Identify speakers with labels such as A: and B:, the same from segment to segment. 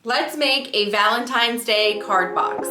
A: Let's make a Valentine's Day card box.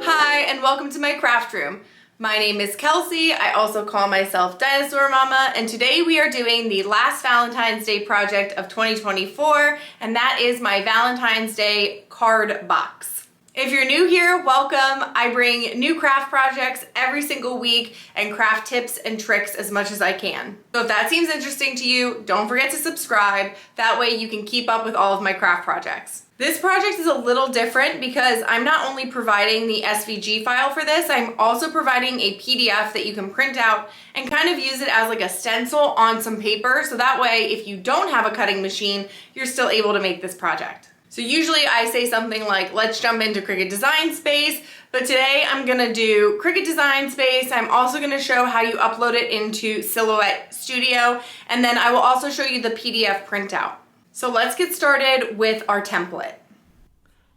A: Hi, and welcome to my craft room. My name is Kelsey. I also call myself Dinosaur Mama, and today we are doing the last Valentine's Day project of 2024, and that is my Valentine's Day card box. If you're new here, welcome. I bring new craft projects every single week and craft tips and tricks as much as I can. So if that seems interesting to you, don't forget to subscribe. That way you can keep up with all of my craft projects. This project is a little different because I'm not only providing the SVG file for this, I'm also providing a PDF that you can print out and kind of use it as like a stencil on some paper. So that way, if you don't have a cutting machine, you're still able to make this project. So usually I say something like, let's jump into Cricut Design Space, but today I'm gonna do Cricut Design Space. I'm also gonna show how you upload it into Silhouette Studio, and then I will also show you the PDF printout. So let's get started with our template.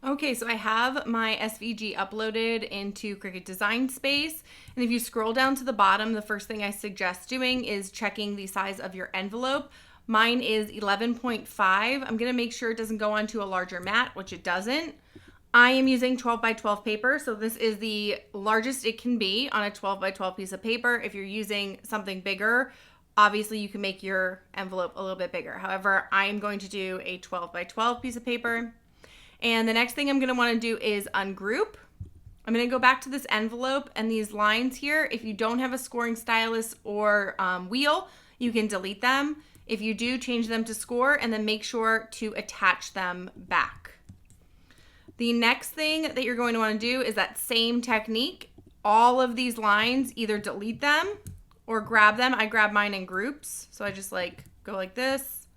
A: Okay, so I have my SVG uploaded into Cricut Design Space, and if you scroll down to the bottom, the first thing I suggest doing is checking the size of your envelope. Mine is 11.5. I'm gonna make sure it doesn't go onto a larger mat, which it doesn't. I am using 12 by 12 paper, so this is the largest it can be on a 12 by 12 piece of paper. If you're using something bigger, obviously you can make your envelope a little bit bigger. However, I am going to do a 12 by 12 piece of paper. And the next thing I'm gonna wanna do is ungroup. I'm gonna go back to this envelope and these lines here. If you don't have a scoring stylus or wheel, you can delete them. If you do, change them to score and then make sure to attach them back. The next thing that you're going to want to do is that same technique. All of these lines, either delete them or grab them. I grab mine in groups. So I just like go like this,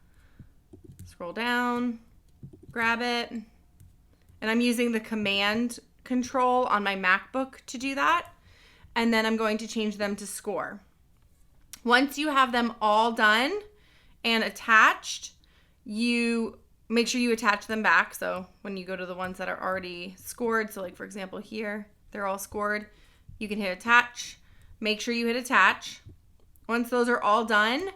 A: scroll down, grab it. And I'm using the command control on my MacBook to do that. And then I'm going to change them to score. Once you have them all done and attached, you make sure you attach them back. So when you go to the ones that are already scored, so like for example here, they're all scored, you can hit attach. Make sure you hit attach. Once those are all done,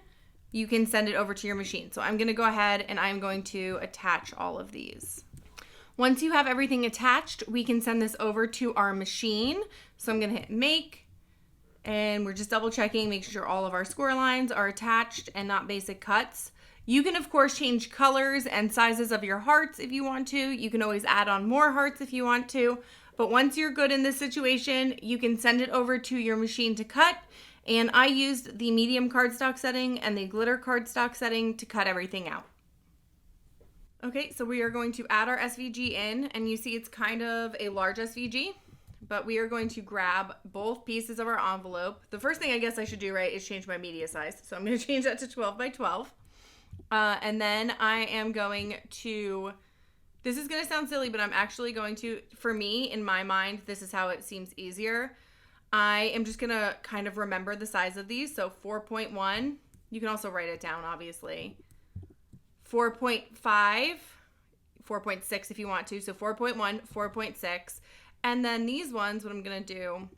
A: you can send it over to your machine. So I'm gonna go ahead and I'm going to attach all of these. Once you have everything attached, we can send this over to our machine. So I'm gonna hit make. And we're just double checking, making sure all of our score lines are attached and not basic cuts. You can of course change colors and sizes of your hearts if you want to. You can always add on more hearts if you want to. But once you're good in this situation, you can send it over to your machine to cut. And I used the medium cardstock setting and the glitter cardstock setting to cut everything out. Okay, so we are going to add our SVG in, and you see it's kind of a large SVG. But we are going to grab both pieces of our envelope. The first thing I guess I should do, right, is change my media size. So I'm going to change that to 12 by 12. And then I am going to, this is going to sound silly, but I'm actually going to, for me, in my mind, this is how it seems easier. I am just going to kind of remember the size of these. So 4.1, you can also write it down, obviously. 4.5, 4.6 if you want to. So 4.1, 4.6. And then these ones, what I'm going to do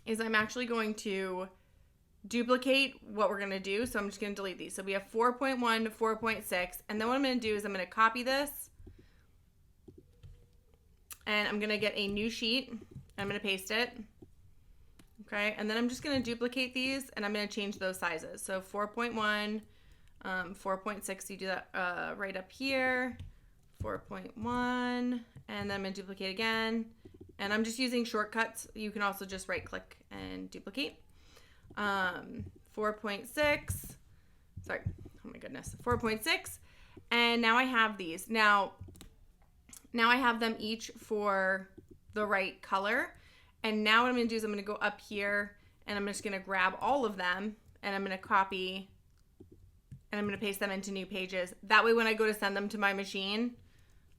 A: is I'm actually going to duplicate what we're going to do. So I'm just going to delete these. So we have 4.1, 4.6. And then what I'm going to do is I'm going to copy this. And I'm going to get a new sheet. I'm going to paste it. Okay. And then I'm just going to duplicate these and I'm going to change those sizes. So 4.1, 4.6, you do that right up here. 4.1, and then I'm going to duplicate again. And I'm just using shortcuts. You can also just right click and duplicate. 4.6, sorry, oh my goodness, 4.6. And now I have these. Now I have them each for the right color. And now what I'm going to do is I'm going to go up here and I'm just going to grab all of them and I'm going to copy and I'm going to paste them into new pages. That way when I go to send them to my machine,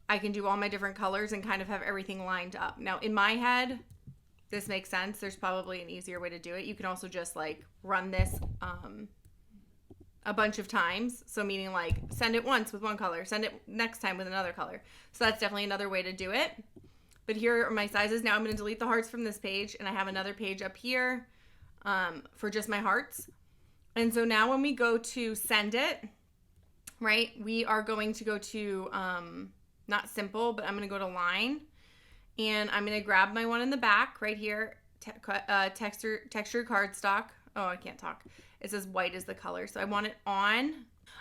A: I can do all my different colors and kind of have everything lined up. Now in my head, this makes sense. There's probably an easier way to do it. You can also just like run this a bunch of times. So meaning like send it once with one color, send it next time with another color. So that's definitely another way to do it. But here are my sizes. Now I'm going to delete the hearts from this page and I have another page up here for just my hearts. And so now when we go to send it, right, we are going to go to, not simple, but I'm going to go to line. And I'm going to grab my one in the back right here, texture cardstock. Oh, I can't talk. It says white is the color, so I want it on.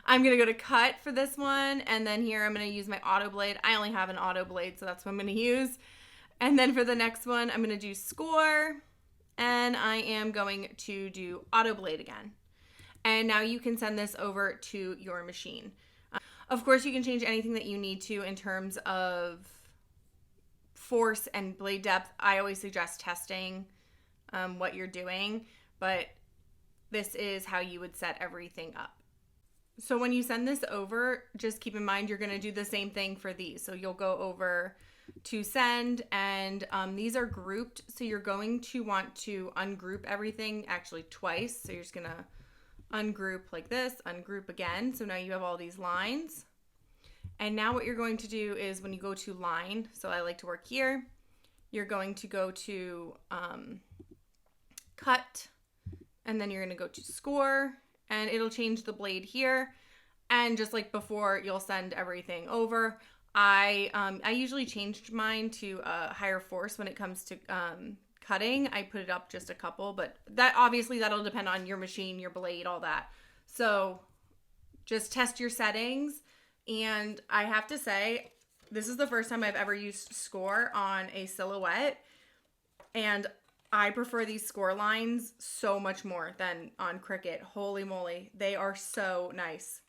A: I'm going to go to cut for this one, and then here I'm going to use my auto blade. I only have an auto blade, so that's what I'm going to use. And then for the next one, I'm going to do score, and I am going to do auto blade again. And now you can send this over to your machine. Of course, you can change anything that you need to in terms of force and blade depth. I always suggest testing what you're doing, but this is how you would set everything up. So when you send this over, just keep in mind you're going to do the same thing for these. So you'll go over to send, and these are grouped, so you're going to want to ungroup everything actually twice. So you're just going to ungroup like this, ungroup again. So now you have all these lines. And now what you're going to do is when you go to line, so I like to work here, you're going to go to cut, and then you're going to go to score, and it'll change the blade here. And just like before, you'll send everything over. I usually changed mine to a higher force when it comes to cutting. I put it up just a couple, but that obviously that'll depend on your machine, your blade, all that. So just test your settings. And I have to say, this is the first time I've ever used score on a silhouette, and I prefer these score lines so much more than on Cricut. Holy moly, they are so nice.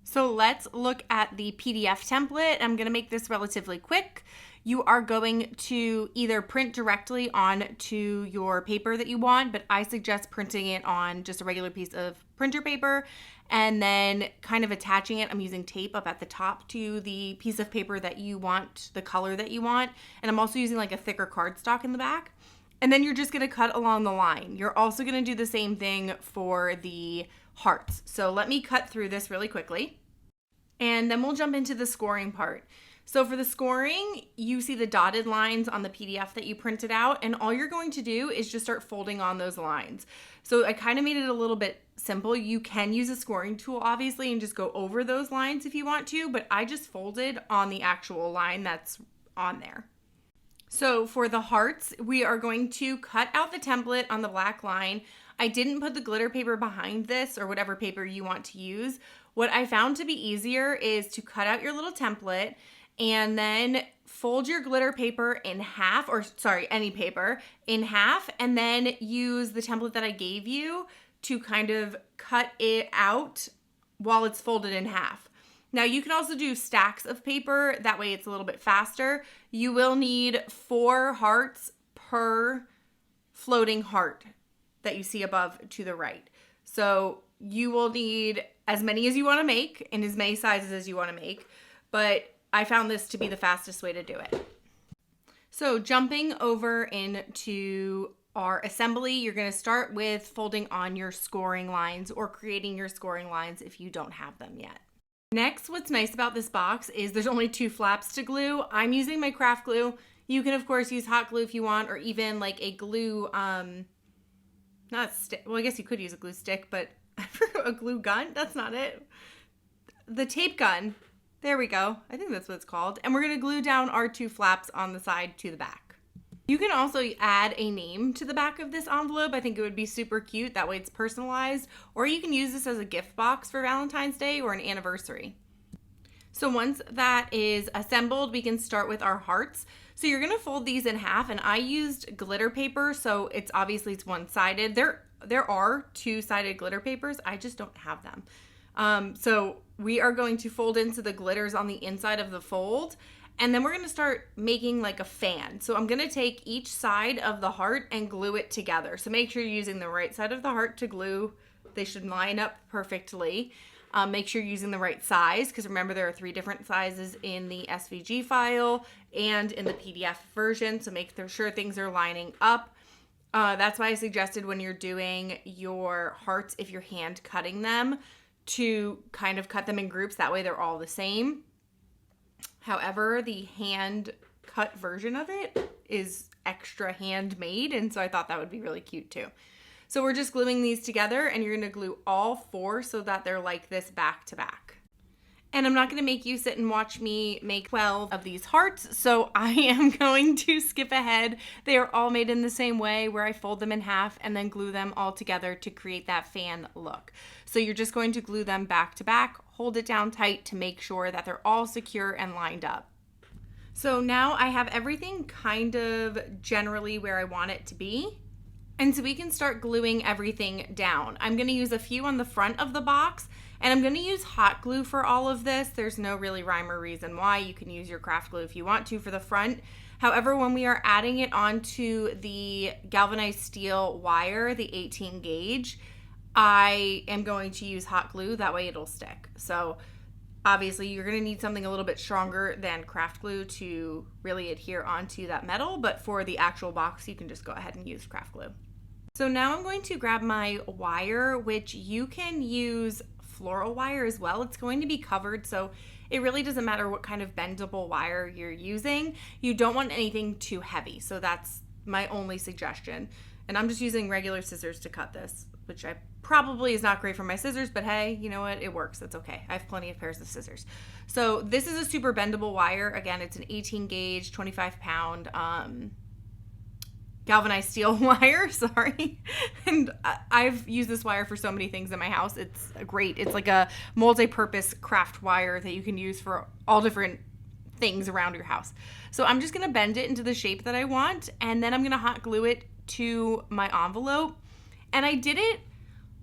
A: So let's look at the PDF template. I'm going to make this relatively quick. You are going to either print directly onto your paper that you want, but I suggest printing it on just a regular piece of printer paper and then kind of attaching it. I'm using tape up at the top to the piece of paper that you want, the color that you want. And I'm also using like a thicker cardstock in the back. And then you're just going to cut along the line. You're also going to do the same thing for the hearts. So let me cut through this really quickly, and then we'll jump into the scoring part. So for the scoring, you see the dotted lines on the PDF that you printed out, and all you're going to do is just start folding on those lines. So I kind of made it a little bit simple. You can use a scoring tool, obviously, and just go over those lines if you want to, but I just folded on the actual line that's on there. So for the hearts, we are going to cut out the template on the black line. I didn't put the glitter paper behind this or whatever paper you want to use. What I found to be easier is to cut out your little template and then fold your glitter paper in half, or sorry, any paper in half, and then use the template that I gave you to kind of cut it out while it's folded in half. Now you can also do stacks of paper, that way it's a little bit faster. You will need 4 hearts per floating heart that you see above to the right. So you will need as many as you want to make in as many sizes as you want to make, but I found this to be the fastest way to do it. So jumping over into our assembly, you're going to start with folding on your scoring lines or creating your scoring lines if you don't have them yet. Next, what's nice about this box is there's only 2 flaps to glue. I'm using my craft glue. You can of course use hot glue if you want, or even like a glue, not stick. Well, I guess you could use a glue stick, but a glue gun, that's not it. The tape gun, there we go. I think that's what it's called. And we're gonna glue down our 2 flaps on the side to the back. You can also add a name to the back of this envelope. I think it would be super cute. That way it's personalized. Or you can use this as a gift box for Valentine's Day or an anniversary. So once that is assembled, we can start with our hearts. So you're gonna fold these in half, and I used glitter paper, so it's obviously it's one-sided. There are 2-sided glitter papers, I just don't have them. So we are going to fold into the glitters on the inside of the fold, and then we're gonna start making like a fan. So I'm gonna take each side of the heart and glue it together. So make sure you're using the right side of the heart to glue. They should line up perfectly. Make sure you're using the right size, because remember there are 3 different sizes in the SVG file and in the PDF version, so make sure things are lining up. That's why I suggested when you're doing your hearts, if you're hand cutting them, to kind of cut them in groups, that way they're all the same. However, the hand cut version of it is extra handmade, and so I thought that would be really cute too. So we're just gluing these together, and you're gonna glue all 4 so that they're like this back to back. And I'm not gonna make you sit and watch me make 12 of these hearts, so I am going to skip ahead. They are all made in the same way, where I fold them in half and then glue them all together to create that fan look. So you're just going to glue them back to back, hold it down tight to make sure that they're all secure and lined up. So now I have everything kind of generally where I want it to be. And so we can start gluing everything down. I'm gonna use a few on the front of the box, and I'm gonna use hot glue for all of this. There's no really rhyme or reason why. You can use your craft glue if you want to for the front. However, when we are adding it onto the galvanized steel wire, the 18 gauge, I am going to use hot glue. That way it'll stick. So obviously you're gonna need something a little bit stronger than craft glue to really adhere onto that metal, but for the actual box, you can just go ahead and use craft glue. So now I'm going to grab my wire, which you can use floral wire as well. It's going to be covered, so it really doesn't matter what kind of bendable wire you're using. You don't want anything too heavy, so that's my only suggestion. And I'm just using regular scissors to cut this, which I probably is not great for my scissors, but hey, you know what? It works. It's okay. I have plenty of pairs of scissors. So this is a super bendable wire. Again, it's an 18 gauge, 25 pound, galvanized steel wire, sorry. And I've used this wire for so many things in my house. It's great. It's like a multi-purpose craft wire that you can use for all different things around your house. So I'm just gonna bend it into the shape that I want, and then I'm gonna hot glue it to my envelope. And I did it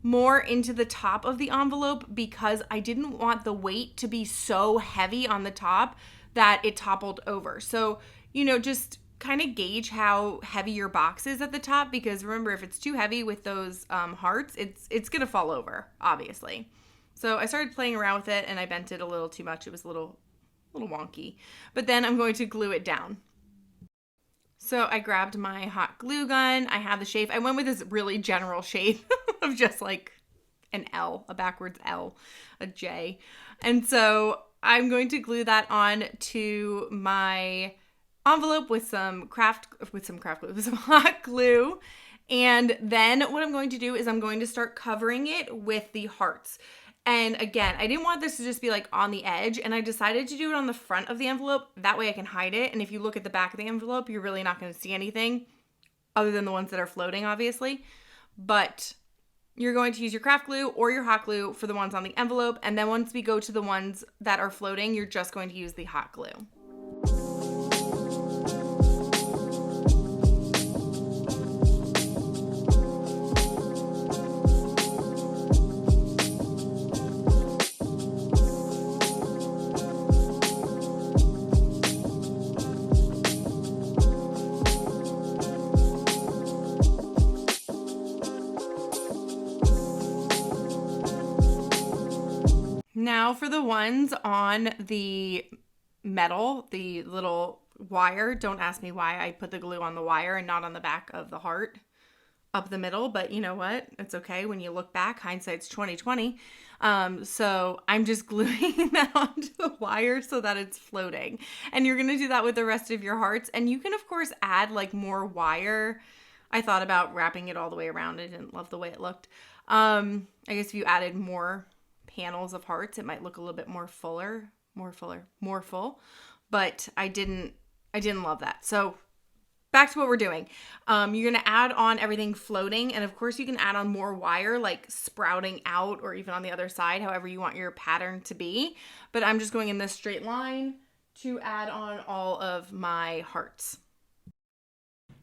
A: more into the top of the envelope because I didn't want the weight to be so heavy on the top that it toppled over. So, you know, just kind of gauge how heavy your box is at the top, because remember, if it's too heavy with those hearts, it's gonna fall over, obviously. So I started playing around with it and I bent it a little too much. It was a little wonky, but then I'm going to glue it down. So I grabbed my hot glue gun. I have the shape. I went with this really general shape of just like an L, a backwards L, a J. And so I'm going to glue that on to my envelope with some hot glue. And then what I'm going to do is I'm going to start covering it with the hearts. And again, I didn't want this to just be like on the edge, and I decided to do it on the front of the envelope. That way I can hide it. And if you look at the back of the envelope, you're really not going to see anything other than the ones that are floating, obviously. But you're going to use your craft glue or your hot glue for the ones on the envelope. And then once we go to the ones that are floating, you're just going to use the hot glue. Now for the ones on the metal, the little wire, don't ask me why I put the glue on the wire and not on the back of the heart up the middle, but you know what? It's okay. When you look back, hindsight's 20/20. So I'm just gluing that onto the wire so that it's floating. And you're going to do that with the rest of your hearts. And you can, of course, add like more wire. I thought about wrapping it all the way around. I didn't love the way it looked. I guess if you added more panels of hearts, it might look a little bit more full, but I didn't love that. So back to what we're doing. You're going to add on everything floating, and of course you can add on more wire like sprouting out or even on the other side, however you want your pattern to be. But I'm just going in this straight line to add on all of my hearts.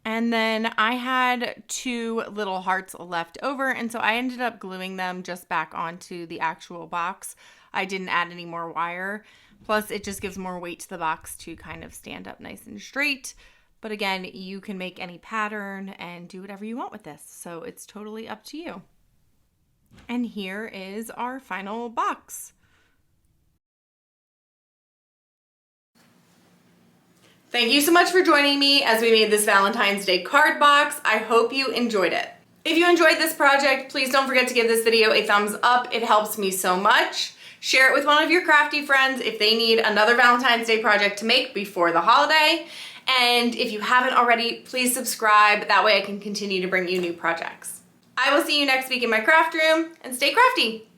A: And then I had 2 little hearts left over, and so I ended up gluing them just back onto the actual box. I didn't add any more wire. Plus, it just gives more weight to the box to kind of stand up nice and straight. But again, you can make any pattern and do whatever you want with this, so it's totally up to you. And here is our final box. Thank you so much for joining me as we made this Valentine's Day card box. I hope you enjoyed it. If you enjoyed this project, please don't forget to give this video a thumbs up. It helps me so much. Share it with one of your crafty friends if they need another Valentine's Day project to make before the holiday. And if you haven't already, please subscribe. That way I can continue to bring you new projects. I will see you next week in my craft room, and stay crafty.